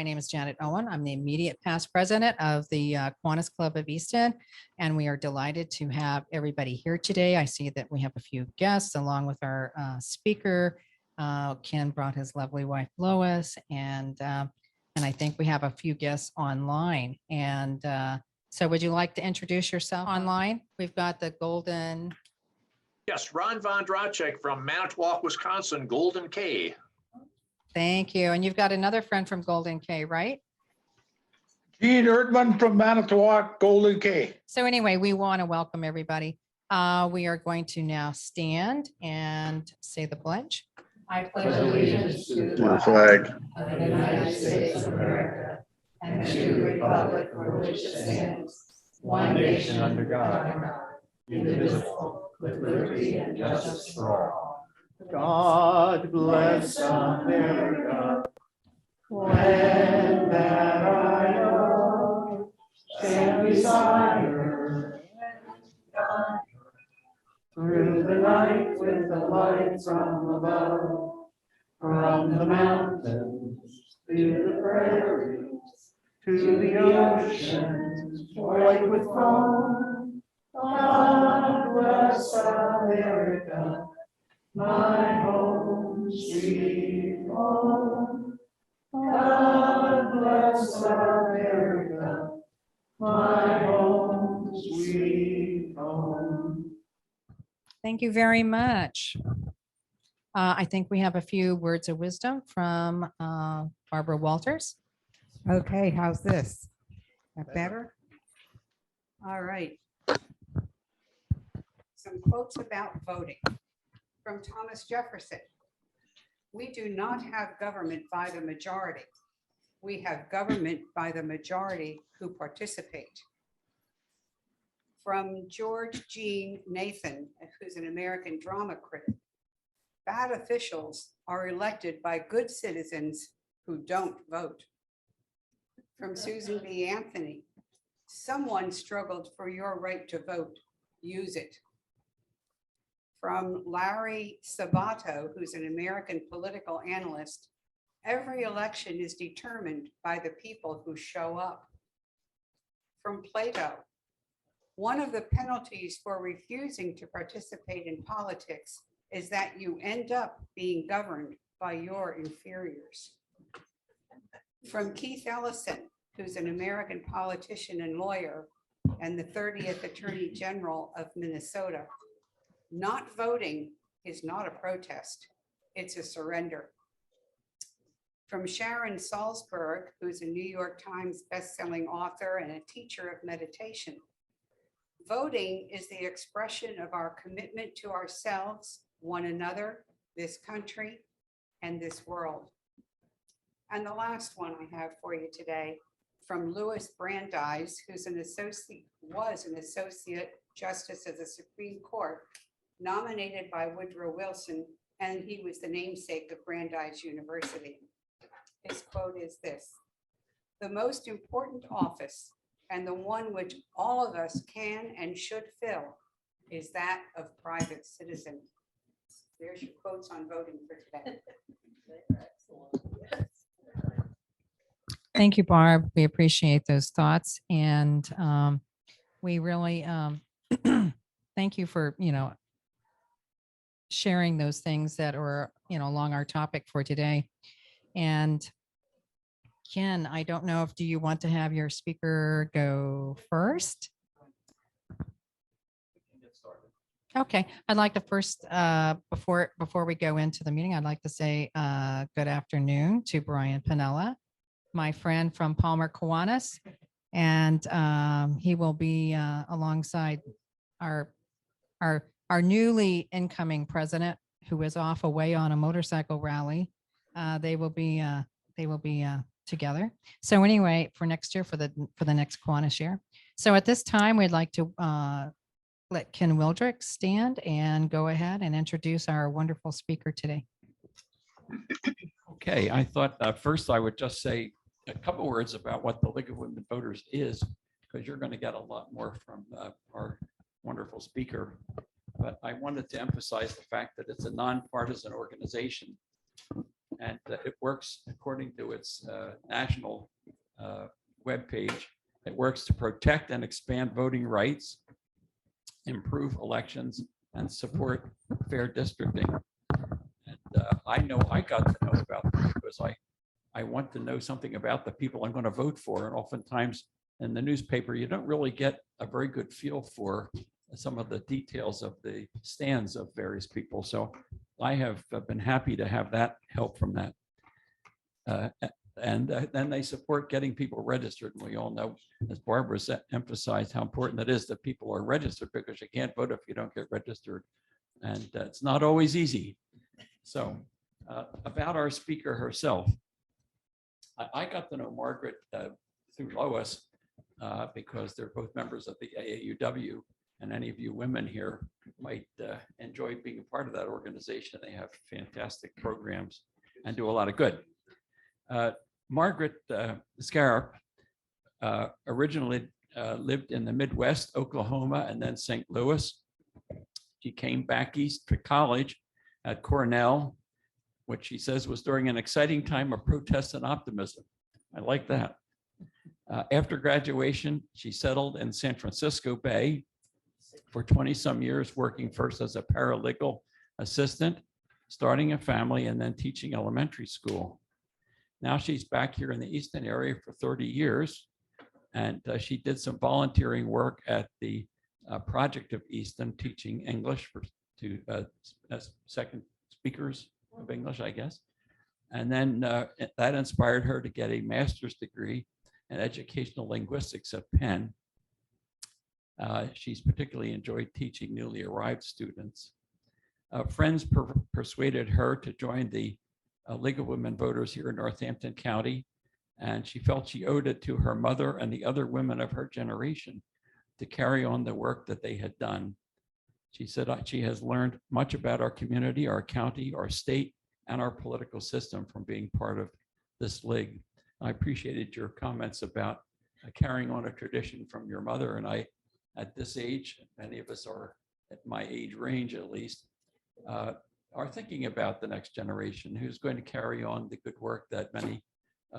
name is Janet Owen. I'm the immediate past president of the Kiwanis Club of Easton, and we are delighted to have everybody here today. I see that we have a few guests along with our speaker. Ken brought his lovely wife Lois, and I think we have a few guests online. And so would you like to introduce yourself online? We've got the Golden. Yes, Ron Von Dracek from Manitowoc, Wisconsin, Golden K. Thank you. And you've got another friend from Golden K, right? Gene Erdman from Manitowoc, Golden K. So anyway, we want to welcome everybody. We are going to now stand and say the pledge. I pledge allegiance to the flag of the United States of America and to the republic for which it stands, one nation under God, indivisible, with liberty and justice for all. God bless America. When that I know, stand beside her. Through the night with the light from above, from the mountains to the prairies, to the oceans white with foam. God bless America. My home, sweet home. God bless America. My home, sweet home. Thank you very much. I think we have a few words of wisdom from Barbara Walters. Okay, how's this? That better? All right. Some quotes about voting from Thomas Jefferson. We do not have government by the majority. We have government by the majority who participate. From George Jean Nathan, who's an American drama critic. Bad officials are elected by good citizens who don't vote. From Susan B. Anthony, someone struggled for your right to vote, use it. From Larry Sabato, who's an American political analyst, every election is determined by the people who show up. From Plato, one of the penalties for refusing to participate in politics is that you end up being governed by your inferiors. From Keith Ellison, who's an American politician and lawyer and the 30th Attorney General of Minnesota, not voting is not a protest, it's a surrender. From Sharon Salzberg, who's a New York Times bestselling author and a teacher of meditation, voting is the expression of our commitment to ourselves, one another, this country, and this world. And the last one I have for you today from Louis Brandeis, who's was an associate justice of the Supreme Court, nominated by Woodrow Wilson, and he was the namesake of Brandeis University. His quote is this: "The most important office, and the one which all of us can and should fill, is that of private citizen." There's your quotes on voting for today. Thank you, Barb. We appreciate those thoughts. And we really thank you for, sharing those things that are, along our topic for today. And Ken, I don't know do you want to have your speaker go first? Okay, I'd like to first, before we go into the meeting, I'd like to say good afternoon to Brian Pinella, my friend from Palmer Kiwanis, and he will be alongside our newly incoming president, who is off away on a motorcycle rally. They will be together. So anyway, for next year, for the next Kiwanis year. So at this time, we'd like to let Ken Wildrick stand and go ahead and introduce our wonderful speaker today. Okay, I thought first I would just say a couple words about what the League of Women Voters is, because you're going to get a lot more from our wonderful speaker. But I wanted to emphasize the fact that it's a nonpartisan organization, and it works according to its national webpage. It works to protect and expand voting rights, improve elections, and support fair districting. And I know I got to know about this because I want to know something about the people I'm going to vote for. And oftentimes in the newspaper, you don't really get a very good feel for some of the details of the stands of various people. So I have been happy to have that help from that. And then they support getting people registered. And we all know, as Barbara emphasized, how important it is that people are registered, because you can't vote if you don't get registered. And it's not always easy. So about our speaker herself, I got to know Margaret through Lois because they're both members of the AAUW, and any of you women here might enjoy being a part of that organization. They have fantastic programs and do a lot of good. Margaret Skaarup originally lived in the Midwest, Oklahoma, and then St. Louis. She came back east to college at Cornell, which she says was during an exciting time of protest and optimism. I like that. After graduation, she settled in San Francisco Bay for 20-some years, working first as a paralegal assistant, starting a family, and then teaching elementary school. Now she's back here in the Easton area for 30 years, and she did some volunteering work at the Project of Easton, teaching English to second speakers of English, I guess. And then that inspired her to get a master's degree in educational linguistics at Penn. She's particularly enjoyed teaching newly arrived students. Friends persuaded her to join the League of Women Voters here in Northampton County, and she felt she owed it to her mother and the other women of her generation to carry on the work that they had done. She said she has learned much about our community, our county, our state, and our political system from being part of this league. I appreciated your comments about carrying on a tradition from your mother. And I, at this age, many of us are at my age range at least, are thinking about the next generation who's going to carry on the good work that many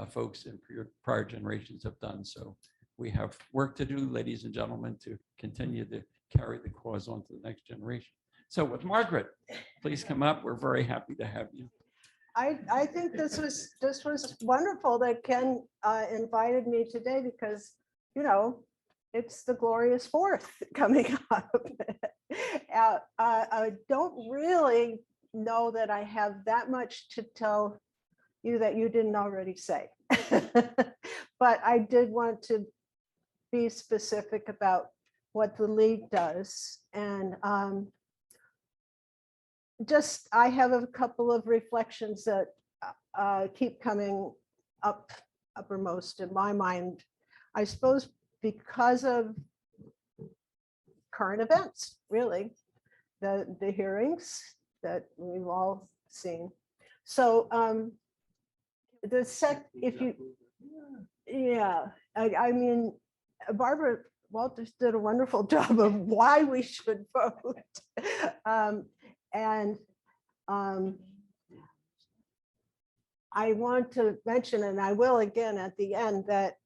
folks in prior generations have done. So we have work to do, ladies and gentlemen, to continue to carry the cause on to the next generation. So with Margaret, please come up. We're very happy to have you. I think this was wonderful that Ken invited me today, because, you know, it's the glorious Fourth coming up. I don't really know that I have that much to tell you that you didn't already say. But I did want to be specific about what the league does. And just, I have a couple of reflections that keep coming uppermost in my mind, I suppose, because of current events, really, the hearings that we've all seen. So I mean, Barbara Walters did a wonderful job of why we should vote. I want to mention, and I will again at the end, that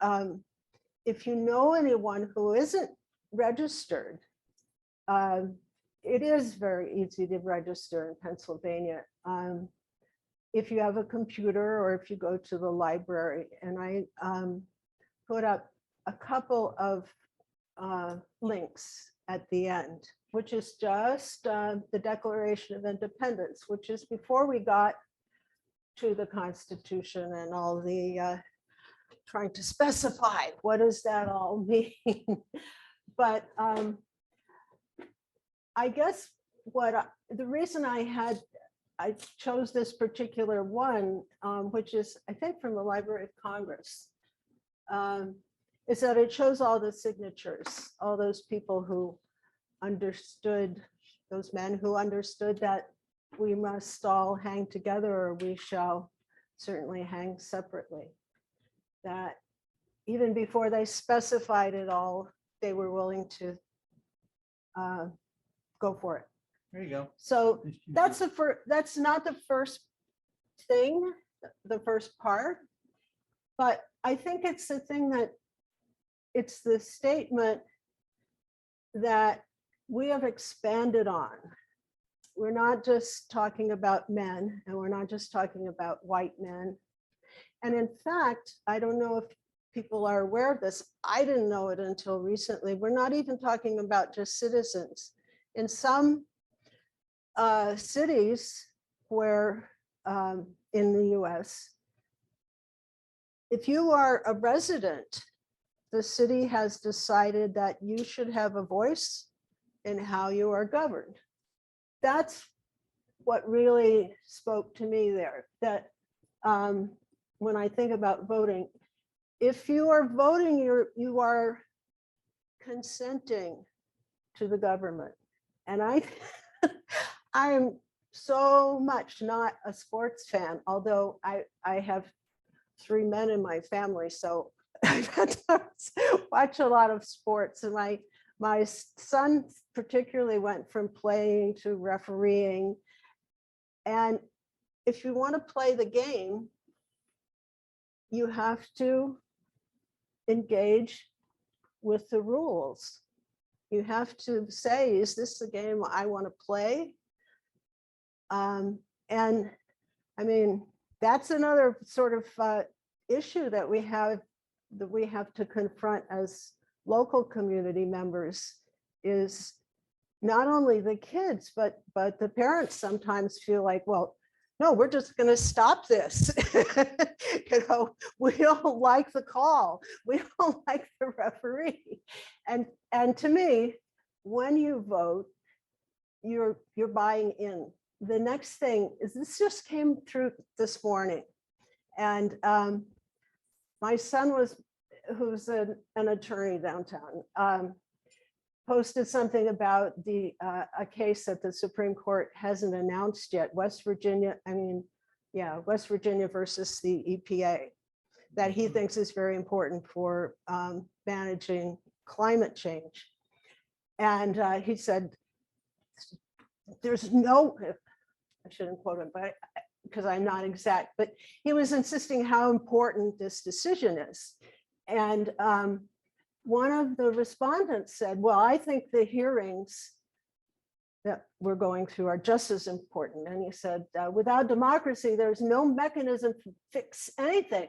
if you know anyone who isn't registered, it is very easy to register in Pennsylvania. If you have a computer or if you go to the library, and I put up a couple of links at the end, which is just the Declaration of Independence, which is before we got to the Constitution and all the trying to specify what does that all mean. But I guess the reason I chose this particular one, which is I think from the Library of Congress, is that it shows all the signatures, all those people who understood, those men who understood that we must all hang together or we shall certainly hang separately. That even before they specified it all, they were willing to go for it. There you go. So that's not the first thing the first part. But I think it's the thing that it's the statement that we have expanded on. We're not just talking about men, and we're not just talking about white men. And in fact, I don't know if people are aware of this. I didn't know it until recently. We're not even talking about just citizens. In some cities where in the US, if you are a resident, the city has decided that you should have a voice in how you are governed. That's what really spoke to me there, that when I think about voting, if you are voting, you are consenting to the government. And I am so much not a sports fan, although I have 3 men in my family, so I've had to watch a lot of sports. And my son particularly went from playing to refereeing. And if you want to play the game, you have to engage with the rules. You have to say, is this the game I want to play? And I mean, that's another sort of issue that we have to confront as local community members, is not only the kids, but the parents sometimes feel like, well, no, we're just going to stop this. You know, we don't like the call. We don't like the referee. And to me, when you vote, you're buying in. The next thing is, this just came through this morning. And my son who's an attorney downtown, posted something about a case that the Supreme Court hasn't announced yet, West Virginia versus the EPA, that he thinks is very important for managing climate change. And he said, there's no, I shouldn't quote him, but because I'm not exact, but he was insisting how important this decision is. And one of the respondents said, well, I think the hearings that we're going through are just as important. And he said, without democracy, there's no mechanism to fix anything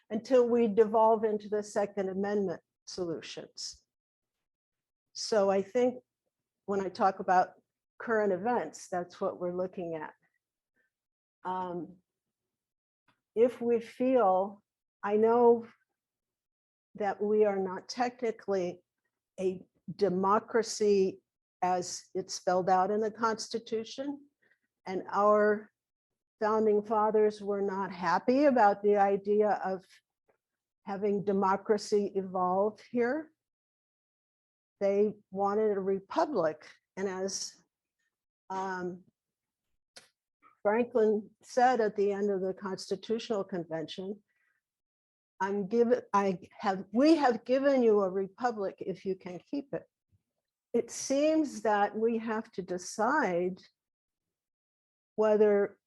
until we devolve into the Second Amendment solutions. So I think when I talk about current events, that's what we're looking at. If we feel, I know that we are not technically a democracy as it's spelled out in the Constitution, and our founding fathers were not happy about the idea of having democracy evolve here. They wanted a republic, and as Franklin said at the end of the Constitutional Convention, we have given you a republic if you can keep it. It seems that we have to decide whether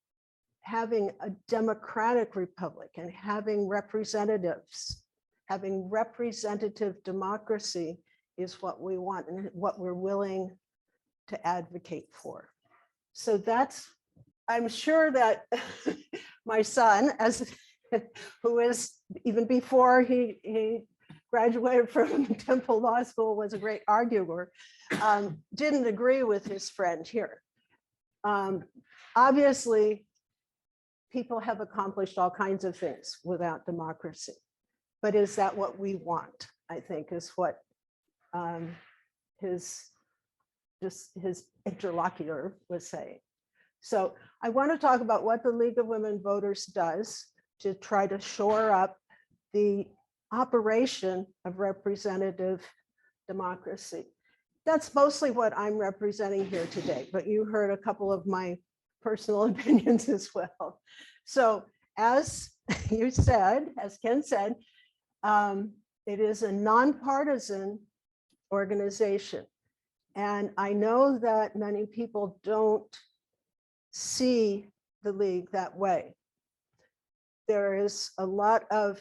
having a democratic republic and having representatives, having representative democracy is what we want and what we're willing to advocate for. So that's, I'm sure that my son, who is, even before he graduated from Temple Law School, was a great arguer, didn't agree with his friend here. Obviously, people have accomplished all kinds of things without democracy, but is that what we want? I think is what his interlocutor was saying. So I want to talk about what the League of Women Voters does to try to shore up the operation of representative democracy. That's mostly what I'm representing here today, but you heard a couple of my personal opinions as well. So as you said, as Ken said, it is a nonpartisan organization. And I know that many people don't see the League that way. there is a lot of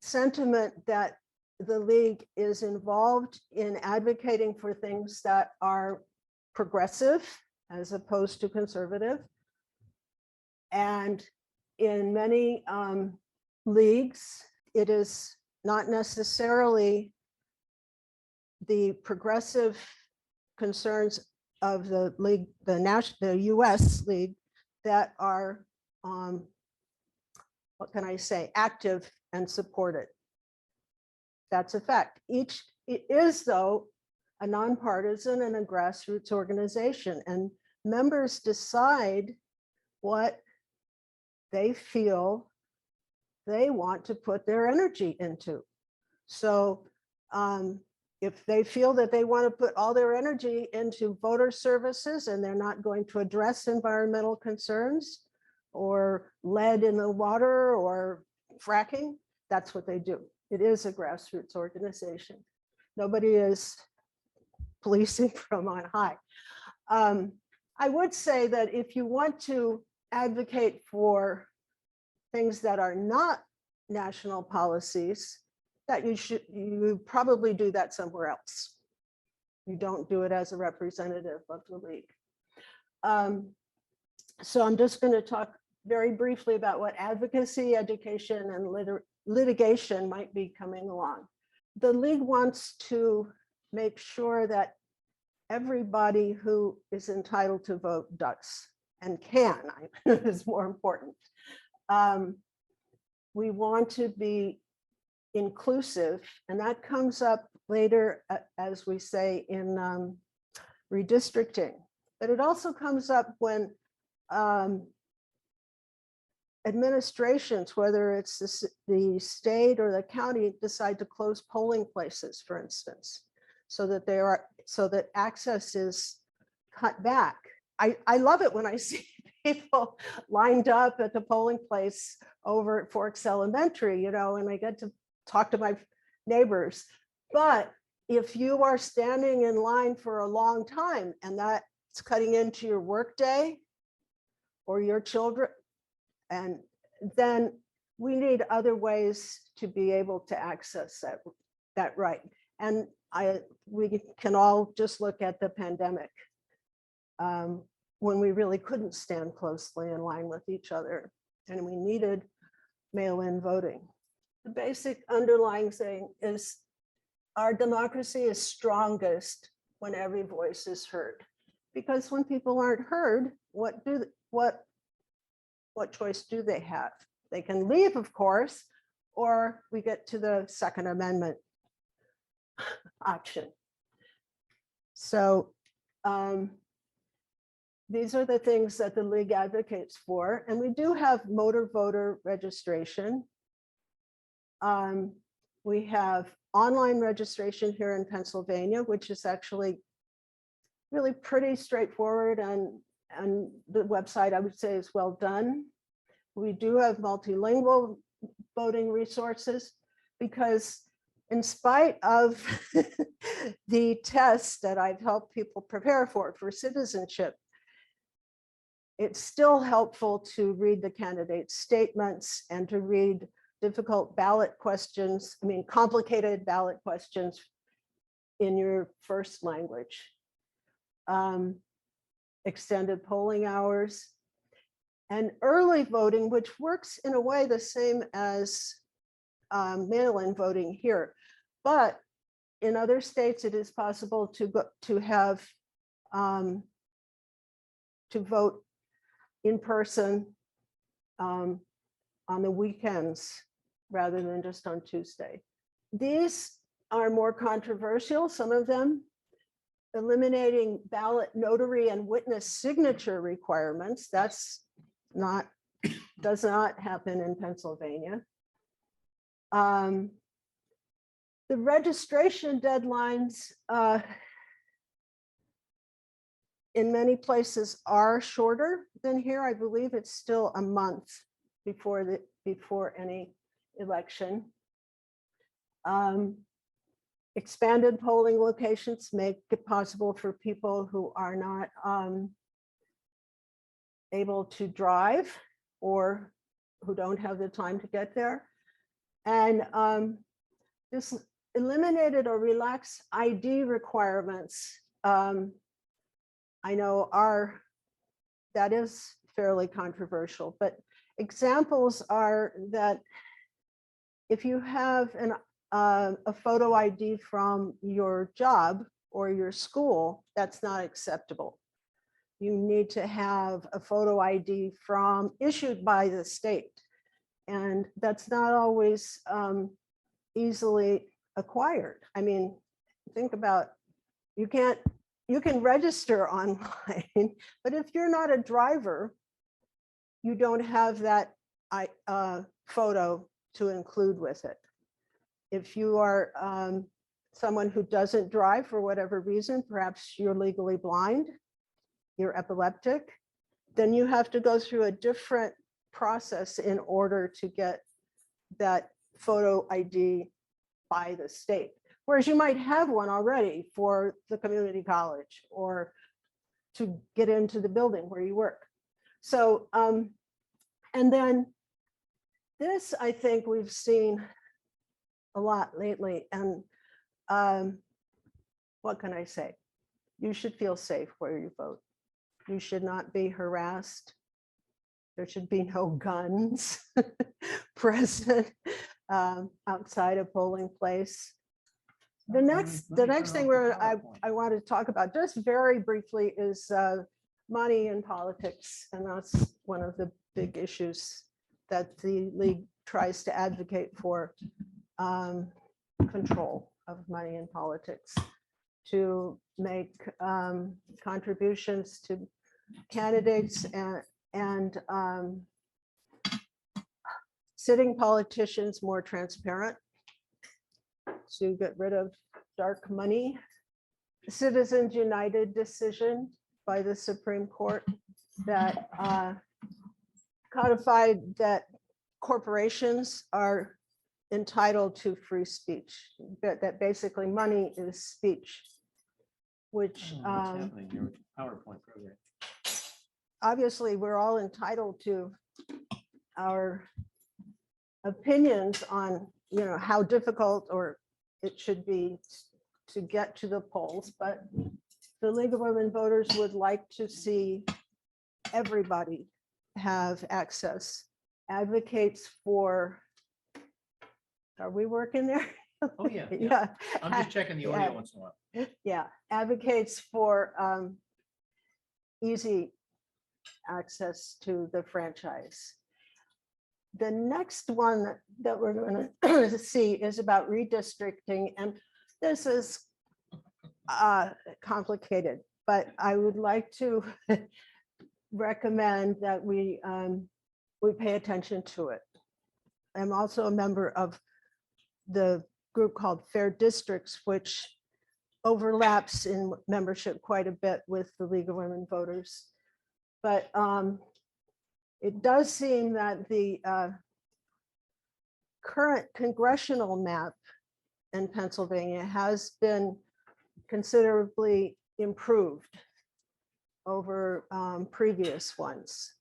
sentiment that the League is involved in advocating for things that are progressive as opposed to conservative. And in many leagues, it is not necessarily the progressive concerns of the league, the US League, that are, what can I say, active and supported. That's a fact. It is, though, a nonpartisan and a grassroots organization, and members decide what they feel they want to put their energy into. So if they feel that they want to put all their energy into voter services and they're not going to address environmental concerns or lead in the water or fracking, that's what they do. It is a grassroots organization. Nobody is policing from on high. I would say that if you want to advocate for things that are not national policies, that you probably do that somewhere else. You don't do it as a representative of the League. So I'm just going to talk very briefly about what advocacy, education, and litigation might be coming along. The League wants to make sure that everybody who is entitled to vote does and can, is more important. We want to be inclusive, and that comes up later, as we say, in redistricting. But it also comes up when administrations, whether it's the state or the county, decide to close polling places, for instance, so that access is cut back. I love it when I see people lined up at the polling place over at Forks Elementary, and I get to talk to my neighbors. But if you are standing in line for a long time and that's cutting into your workday or your children, and then we need other ways to be able to access that right. And we can all just look at the pandemic when we really couldn't stand closely in line with each other and we needed mail-in voting. The basic underlying thing is our democracy is strongest when every voice is heard. Because when people aren't heard, what choice do they have? They can leave, of course, or we get to the Second Amendment option. So these are the things that the League advocates for. And we do have motor voter registration. We have online registration here in Pennsylvania, which is actually really pretty straightforward, and the website, I would say, is well done. We do have multilingual voting resources, because in spite of the tests that I've helped people prepare for citizenship, it's still helpful to read the candidate statements and to read difficult ballot questions, complicated ballot questions in your first language. Extended polling hours, and early voting, which works in a way the same as mail-in voting here. But in other states, it is possible to vote in person on the weekends rather than just on Tuesday. These are more controversial, some of them. Eliminating ballot notary and witness signature requirements, does not happen in Pennsylvania. The registration deadlines in many places are shorter than here. I believe it's still a month before any election. Expanded polling locations make it possible for people who are not able to drive or who don't have the time to get there. And this eliminated or relaxed ID requirements. I know that is fairly controversial, but examples are that if you have a photo ID from your job or your school, that's not acceptable. You need to have a photo ID issued by the state. And that's not always easily acquired. I mean, think about, you can register online, but if you're not a driver, you don't have that photo to include with it. If you are someone who doesn't drive for whatever reason, perhaps you're legally blind, you're epileptic, then you have to go through a different process in order to get that photo ID by the state. Whereas you might have one already for the community college or to get into the building where you work. So, and then this, I think we've seen a lot lately. And what can I say? You should feel safe where you vote. You should not be harassed. There should be no guns present outside a polling place. The next thing I want to talk about just very briefly is money in politics. And that's one of the big issues that the League tries to advocate for, control of money in politics, to make contributions to candidates and sitting politicians more transparent, to get rid of dark money. Citizens United decision by the Supreme Court that codified that corporations are entitled to free speech, that basically money is speech, which PowerPoint program. obviously we're all entitled to our opinions on, you know, how difficult or it should be to get to the polls, but the League of Women Voters would like to see everybody have access. Advocates for, are we working there? Oh, yeah. Yeah. I'm just checking the audio once in a while. Yeah, advocates for easy access to the franchise. The next one that we're going to see is about redistricting, and this is complicated, but I would like to recommend that we pay attention to it. I'm also a member of the group called Fair Districts, which overlaps in membership quite a bit with the League of Women Voters. But it does seem that the current congressional map in Pennsylvania has been considerably improved over previous ones.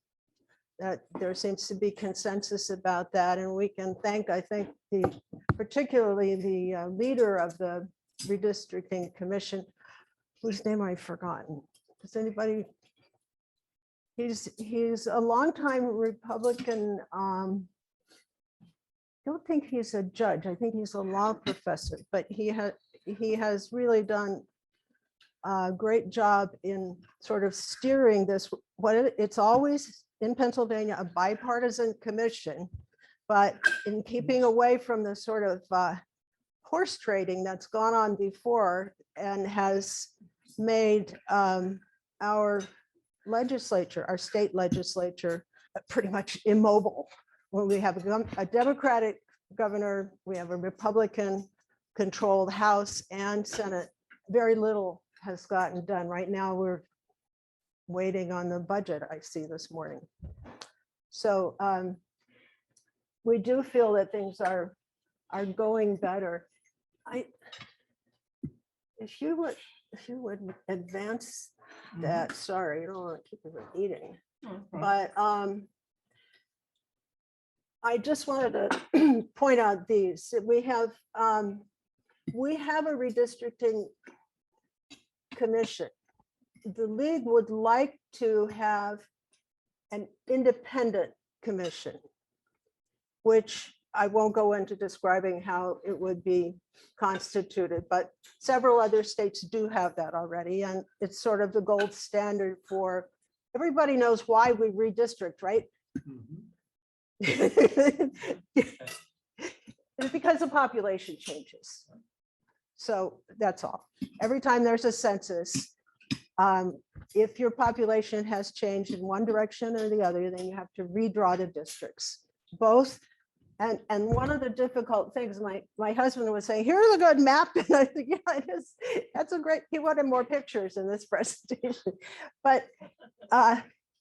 That there seems to be consensus about that, and we can thank, I think, particularly the leader of the redistricting commission, whose name I've forgotten. Does anybody? He's a longtime Republican. I don't think he's a judge. I think he's a law professor, but he has really done a great job in sort of steering this. It's always in Pennsylvania a bipartisan commission, but in keeping away from the sort of horse trading that's gone on before and has made our legislature, our state legislature, pretty much immobile. When we have a Democratic governor, we have a Republican controlled House and Senate, very little has gotten done. Right now, we're waiting on the budget, I see this morning. So we do feel that things are going better. If you would advance that, sorry, I don't want to keep you from eating, but I just wanted to point out these. We have a redistricting commission. The league would like to have an independent commission, which I won't go into describing how it would be constituted, but several other states do have that already. And it's sort of the gold standard for, everybody knows why we redistrict, right? It's because the population changes. So that's all. Every time there's a census, if your population has changed in one direction or the other, then you have to redraw the districts, both. And one of the difficult things, my husband was saying, here's a good map. And I think, yeah, it is. That's a great, he wanted more pictures in this presentation. But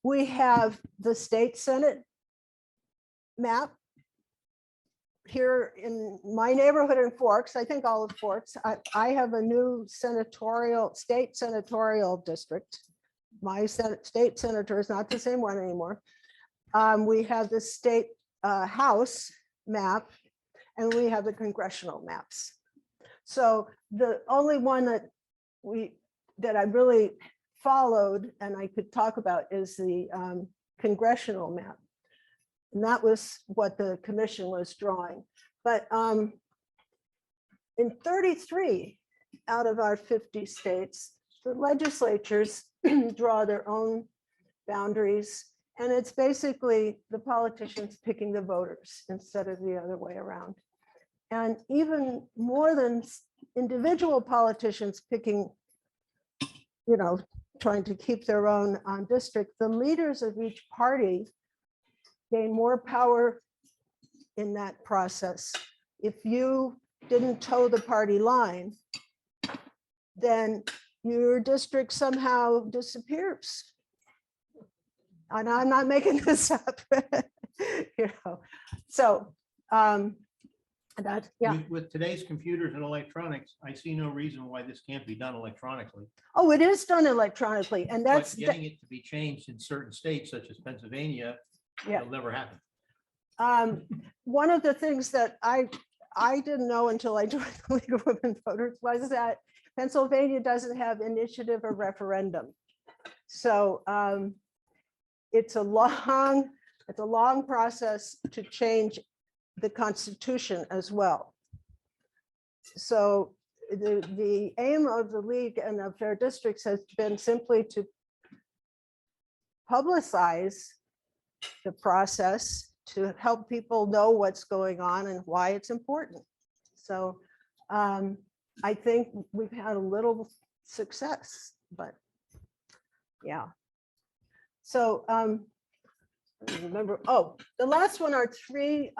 we have the state Senate map here in my neighborhood in Forks. I think all of Forks. I have a new state senatorial district. My state senator is not the same one anymore. We have the state House map, and we have the congressional maps. So the only one that I really followed and I could talk about is the congressional map. And that was what the commission was drawing. But in 33 out of our 50 states, the legislatures draw their own boundaries. And it's basically the politicians picking the voters instead of the other way around. And even more than individual politicians picking, trying to keep their own district, the leaders of each party gain more power in that process. If you didn't toe the party line, then your district somehow disappears. And I'm not making this up. So that, yeah. With today's computers and electronics, I see no reason why this can't be done electronically. Oh, it is done electronically, and But that's getting it to be changed in certain states such as Pennsylvania, Yeah. it'll never happen. one of the things that I didn't know until I joined the League of Women Voters was that Pennsylvania doesn't have initiative or referendum. So it's a long process to change the Constitution as well. So the aim of the League and of their districts has been simply to publicize the process, to help people know what's going on and why it's important. So I think we've had a little success, but yeah. So remember, oh, the last one are three.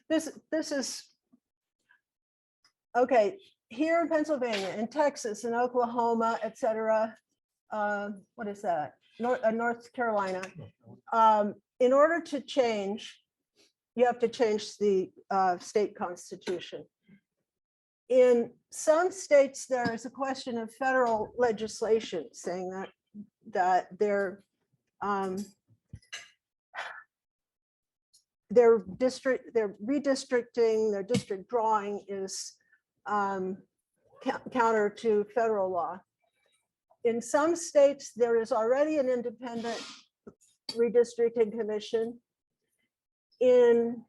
This is, okay, here in Pennsylvania, in Texas, in Oklahoma, et cetera. What is that? North Carolina. In order to change, you have to change the state constitution. In some states, there is a question of federal legislation saying that they're redistricting, their district drawing is counter to federal law. In some states, there is already an independent redistricting commission. In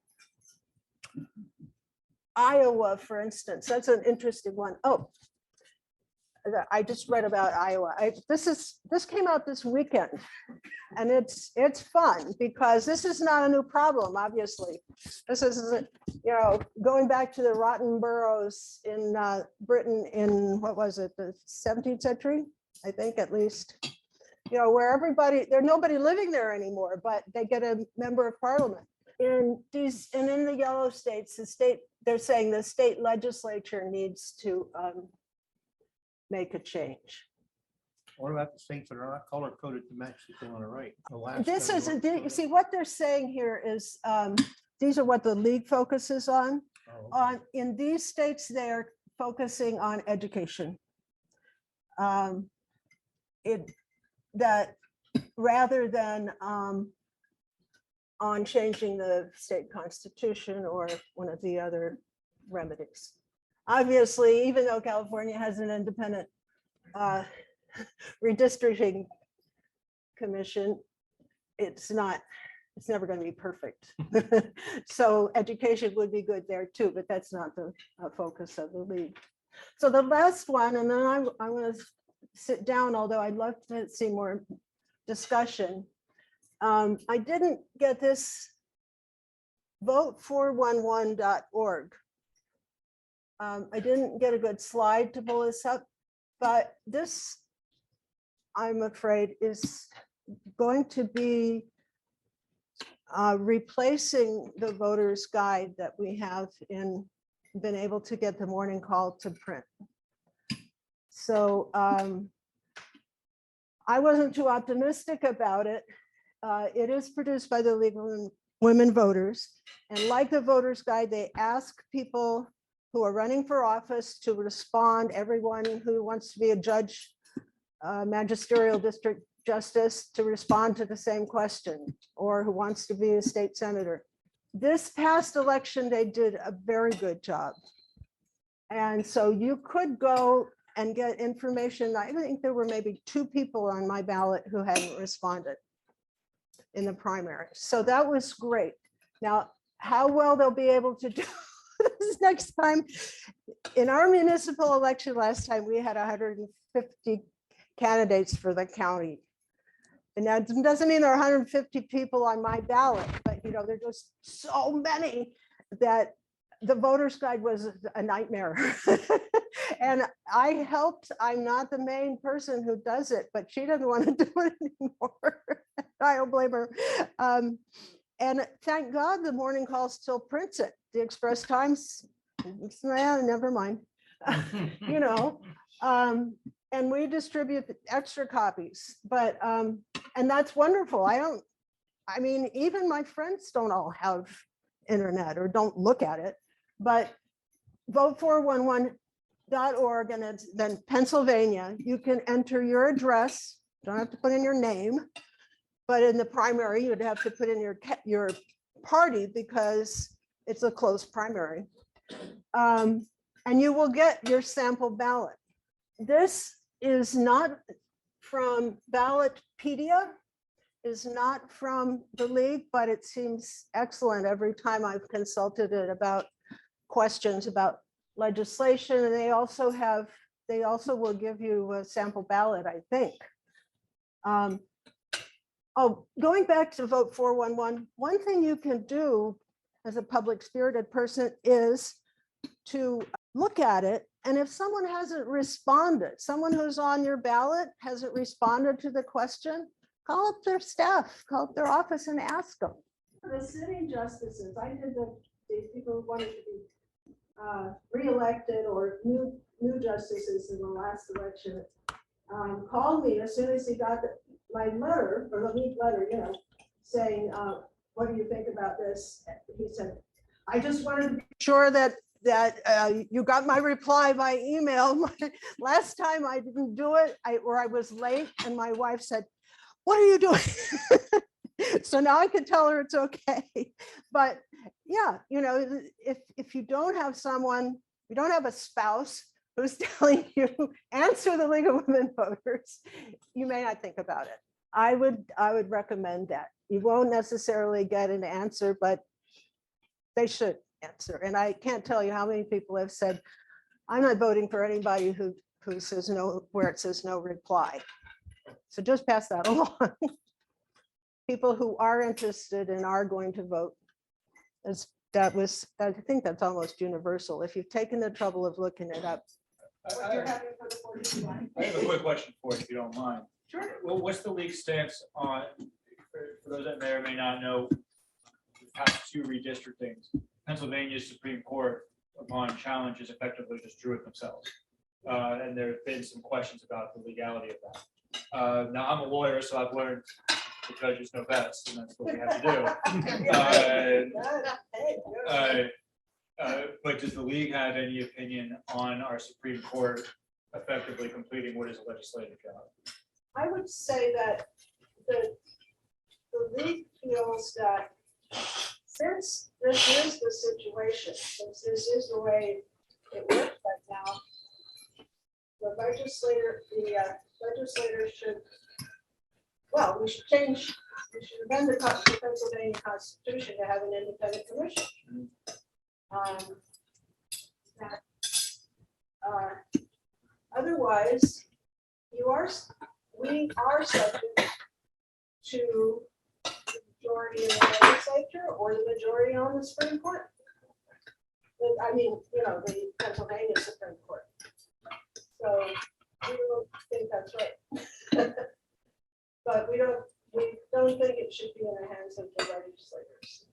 Iowa, for instance, that's an interesting one. Oh, I just read about Iowa. This came out this weekend, and it's fun because this is not a new problem. Obviously, this is going back to the rotten boroughs in Britain in what was it, the 17th century, I think at least. Where there's nobody living there anymore, but they get a member of parliament. In the yellow states, they're saying the state legislature needs to make a change. What about the states that are not color coded to match the thing on the right? This is, you see, what they're saying here is, these are what the League focuses on. In these states, they're focusing on education. That rather than on changing the state constitution or one of the other remedies. Obviously, even though California has an independent redistricting commission, it's never going to be perfect. So education would be good there too, but that's not the focus of the league. So the last one, and then I'm going to sit down, although I'd love to see more discussion. I didn't get this vote411.org. I didn't get a good slide to pull this up, but this, I'm afraid, is going to be replacing the voter's guide that we have been able to get the morning call to print. So I wasn't too optimistic about it. It is produced by the League of Women Voters. And like the voter's guide, they ask people who are running for office to respond, everyone who wants to be a judge, magisterial district justice, to respond to the same question, or who wants to be a state senator. This past election, they did a very good job. And so you could go and get information. I think there were maybe 2 people on my ballot who hadn't responded in the primary. So that was great. Now, how well they'll be able to do this next time. In our municipal election last time, we had 150 candidates for the county. And that doesn't mean there are 150 people on my ballot, but there are just so many that the voter's guide was a nightmare. And I helped. I'm not the main person who does it, but she doesn't want to do it anymore. I don't blame her. And thank God the morning call still prints it. The Express Times, never mind. And we distribute extra copies, but and that's wonderful. I mean, even my friends don't all have internet or don't look at it, but vote411.org, and then Pennsylvania, you can enter your address, don't have to put in your name, but in the primary, you'd have to put in your party because it's a closed primary. And you will get your sample ballot. This is not from Ballotpedia, is not from the league, but it seems excellent every time I've consulted it about questions about legislation. And they also will give you a sample ballot, I think. Going back to vote 411, one thing you can do as a public spirited person is to look at it. And if someone hasn't responded, someone who's on your ballot hasn't responded to the question, call up their staff, call up their office and ask them. The sitting justices, I did these people who wanted to be re-elected or new justices in the last election, called me as soon as he got my letter, or the lead letter, saying, what do you think about this? He said, I just wanted to be sure that you got my reply by email. Last time I didn't do it, or I was late, and my wife said, what are you doing? So now I can tell her it's okay. But yeah, if you don't have someone, you don't have a spouse who's telling you answer the League of Women Voters, you may not think about it. I would recommend that. You won't necessarily get an answer, but they should answer. And I can't tell you how many people have said, I'm not voting for anybody who says no, where it says no reply. So just pass that along. People who are interested and are going to vote. I think that's almost universal. If you've taken the trouble of looking it up. What you're having for the 4th of July. I have a quick question for you, if you don't mind. Sure. Well, what's the league stance on, for those that may or may not know, the past 2 redistrictings, Pennsylvania's Supreme Court, upon challenges, effectively just drew it themselves. And there have been some questions about the legality of that. Now, I'm a lawyer, so I've learned the judges know best, and that's what we have to do. But does the league have any opinion on our Supreme Court effectively completing what is a legislative job? I would say that the league feels that since this is the situation, since this is the way it works right now, the legislators should, well, we should amend the Pennsylvania Constitution to have an independent commission. That, otherwise, we are subject to the majority in the legislature or the majority on the Supreme Court. I mean, the Pennsylvania Supreme Court. So we don't think that's right. But we don't think it should be in the hands of the legislators.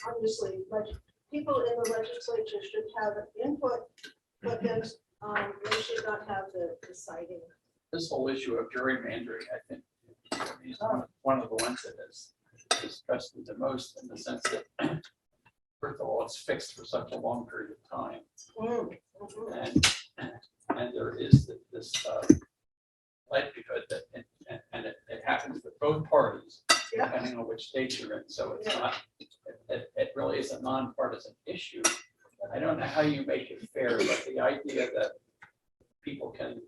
Obviously, people in the legislature should have input, but then they should not have the deciding. This whole issue of gerrymandering, I think, is one of the ones that is discussed the most, in the sense that, first of all, it's fixed for such a long period of time. And there is this likelihood that, and it happens with both parties, depending on which state you're in. So it's not, it really is a nonpartisan issue. I don't know how you make it fair, but the idea that people can,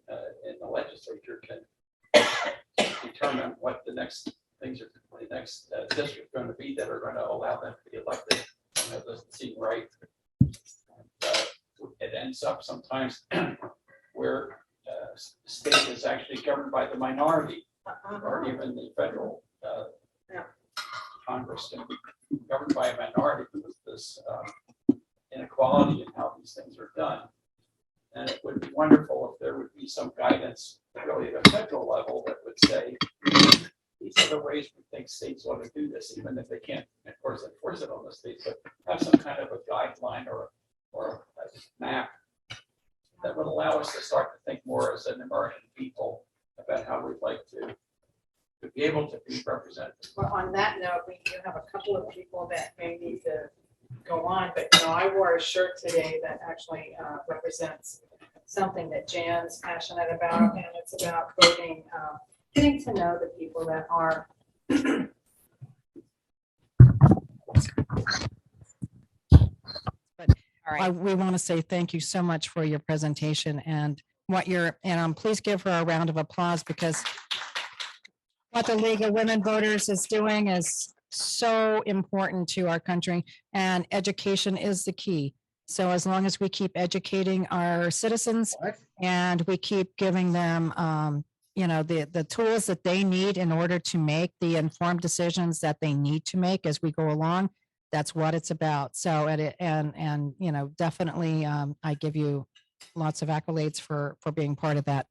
in the legislature, can determine what the next things are, the next district going to be that are going to allow them to be elected, doesn't seem right. It ends up sometimes where state is actually governed by the minority, or even the federal Congress can be governed by a minority with this inequality in how these things are done. And it would be wonderful if there would be some guidance, really at a federal level, that would say, these are the ways we think states ought to do this, even if they can't, of course, enforce it on the states, but have some kind of a guideline or a map that would allow us to start to think more as an American people about how we'd like to be able to be represented. Well, on that note, we do have a couple of people that may need to go on, but I wore a shirt today that actually represents something that Jan's passionate about, and it's about voting, getting to know the people that are we want to say thank you so much for your presentation and please give her a round of applause, because what the League of Women Voters is doing is so important to our country, and education is the key. So as long as we keep educating our citizens and we keep giving them, the tools that they need in order to make the informed decisions that they need to make as we go along, that's what it's about. So definitely, I give you lots of accolades for being part of that.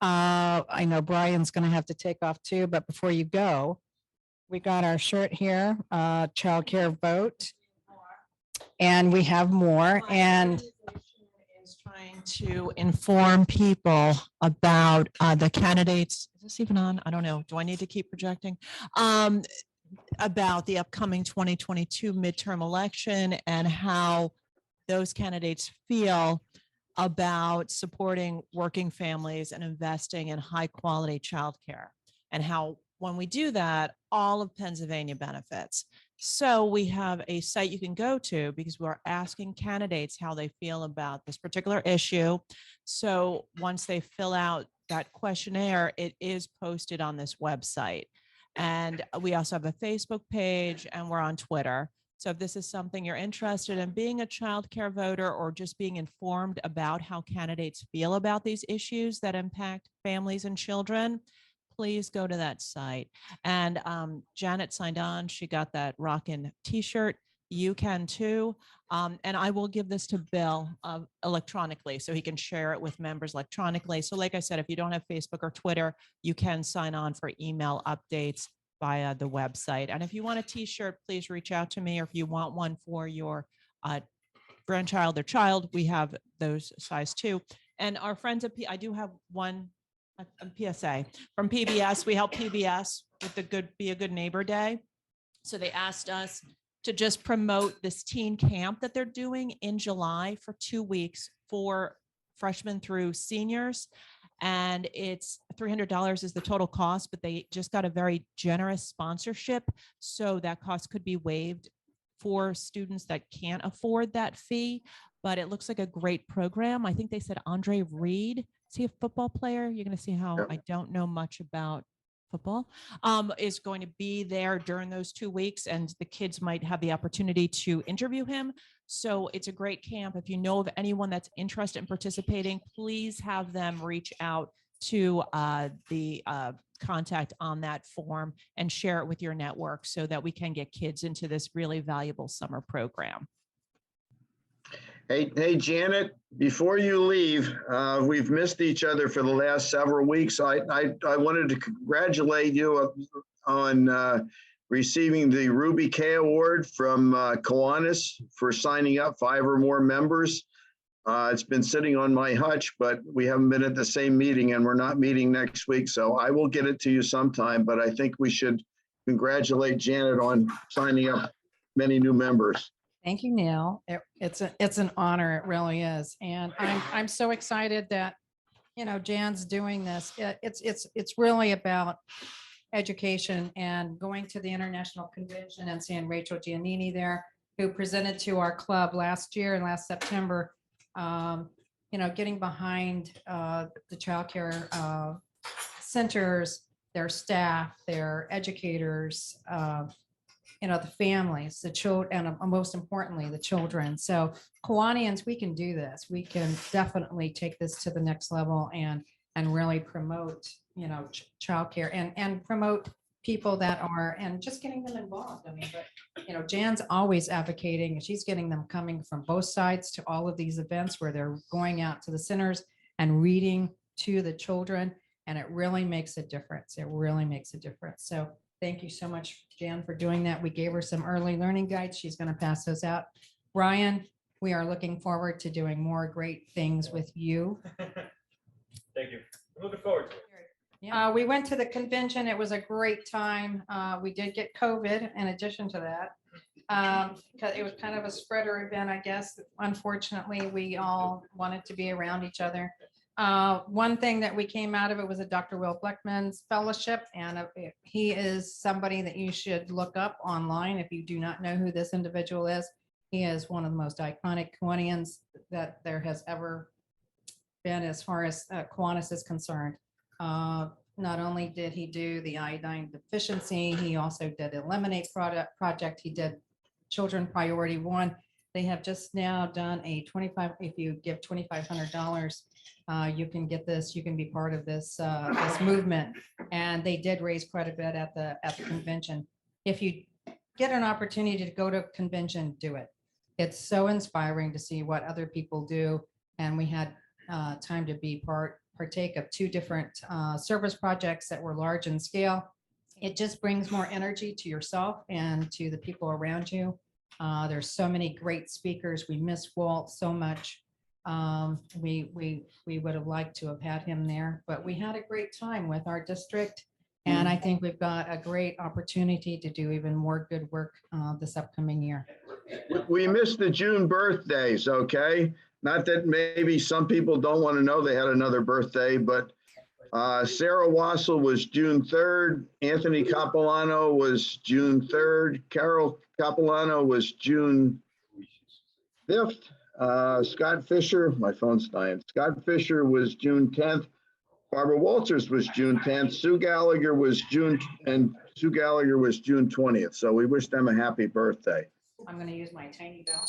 I know Brian's going to have to take off too, but before you go, we got our shirt here, childcare vote, and we have more. And is trying to inform people about the candidates. Is this even on? I don't know. Do I need to keep projecting? About the upcoming 2022 midterm election and how those candidates feel about supporting working families and investing in high quality childcare, and how when we do that, all of Pennsylvania benefits. So we have a site you can go to, because we're asking candidates how they feel about this particular issue. So once they fill out that questionnaire, it is posted on this website. And we also have a Facebook page, and we're on Twitter. So if this is something you're interested in, being a child care voter or just being informed about how candidates feel about these issues that impact families and children, please go to that site. And Janet signed on. She got that rockin' t-shirt. You can too. And I will give this to Bill electronically so he can share it with members electronically. So like I said, if you don't have Facebook or Twitter, you can sign on for email updates via the website. And if you want a t-shirt, please reach out to me. Or if you want one for your grandchild or child, we have those size too. And our friends at I do have one PSA from PBS. We help PBS with the Be a Good Neighbor Day. So they asked us to just promote this teen camp that they're doing in July for 2 weeks for freshmen through seniors. And it's $300 is the total cost, but they just got a very generous sponsorship. So that cost could be waived for students that can't afford that fee. But it looks like a great program. I think they said Andre Reed, is he a football player? You're going to see how Yep. I don't know much about football, is going to be there during those 2 weeks, and the kids might have the opportunity to interview him. So it's a great camp. If you know of anyone that's interested in participating, please have them reach out to the contact on that form and share it with your network so that we can get kids into this really valuable summer program. Hey, Janet, before you leave, we've missed each other for the last several weeks. I wanted to congratulate you on receiving the Ruby K Award from Kiwanis for signing up 5 or more members. It's been sitting on my hutch, but we haven't been at the same meeting, and we're not meeting next week. So I will get it to you sometime, but I think we should congratulate Janet on signing up many new members. Thank you, Neil. It's an honor. It really is. And I'm so excited that, Jan's doing this. It's really about education and going to the International Convention and seeing Rachel Giannini there, who presented to our club last year and last September, getting behind the childcare centers, their staff, their educators, the families, the children, and most importantly, the children. So Kiwanians, we can do this. We can definitely take this to the next level and really promote, childcare and promote people that are, and just getting them involved. I mean, but, Jan's always advocating, and she's getting them coming from both sides to all of these events where they're going out to the centers and reading to the children. And it really makes a difference. It really makes a difference. So thank you so much, Jan, for doing that. We gave her some early learning guides. She's going to pass those out. Brian, we are looking forward to doing more great things with you. Thank you. I'm looking forward to it. We went to the convention. It was a great time. We did get COVID in addition to that. Because it was kind of a spreader event, I guess. Unfortunately, we all wanted to be around each other. One thing that we came out of it was a Dr. Will Bleckman's fellowship, and he is somebody that you should look up online if you do not know who this individual is. He is one of the most iconic Kiwanians that there has ever been as far as Kiwanis is concerned. Not only did he do the iodine deficiency, he also did Eliminate project. He did Children Priority 1. They have just now done a 25, if you give $2,500, you can get this, you can be part of this this movement. And they did raise quite a bit at the convention. If you get an opportunity to go to a convention, do it. It's so inspiring to see what other people do. And we had time to be partake of 2 different service projects that were large in scale. It just brings more energy to yourself and to the people around you. There's so many great speakers. We miss Walt so much. We would have liked to have had him there, but we had a great time with our district. And I think we've got a great opportunity to do even more good work this upcoming year. We missed the June birthdays, okay? Not that maybe some people don't want to know they had another birthday, but Sarah Wassel was June 3rd. Anthony Capilano was June 3rd. Carol Capilano was June 5th. Scott Fisher, my phone's dying. Scott Fisher was June 10th. Barbara Walters was June 10th. Sue Gallagher was June 20th. So we wish them a happy birthday. I'm going to use my tiny bell.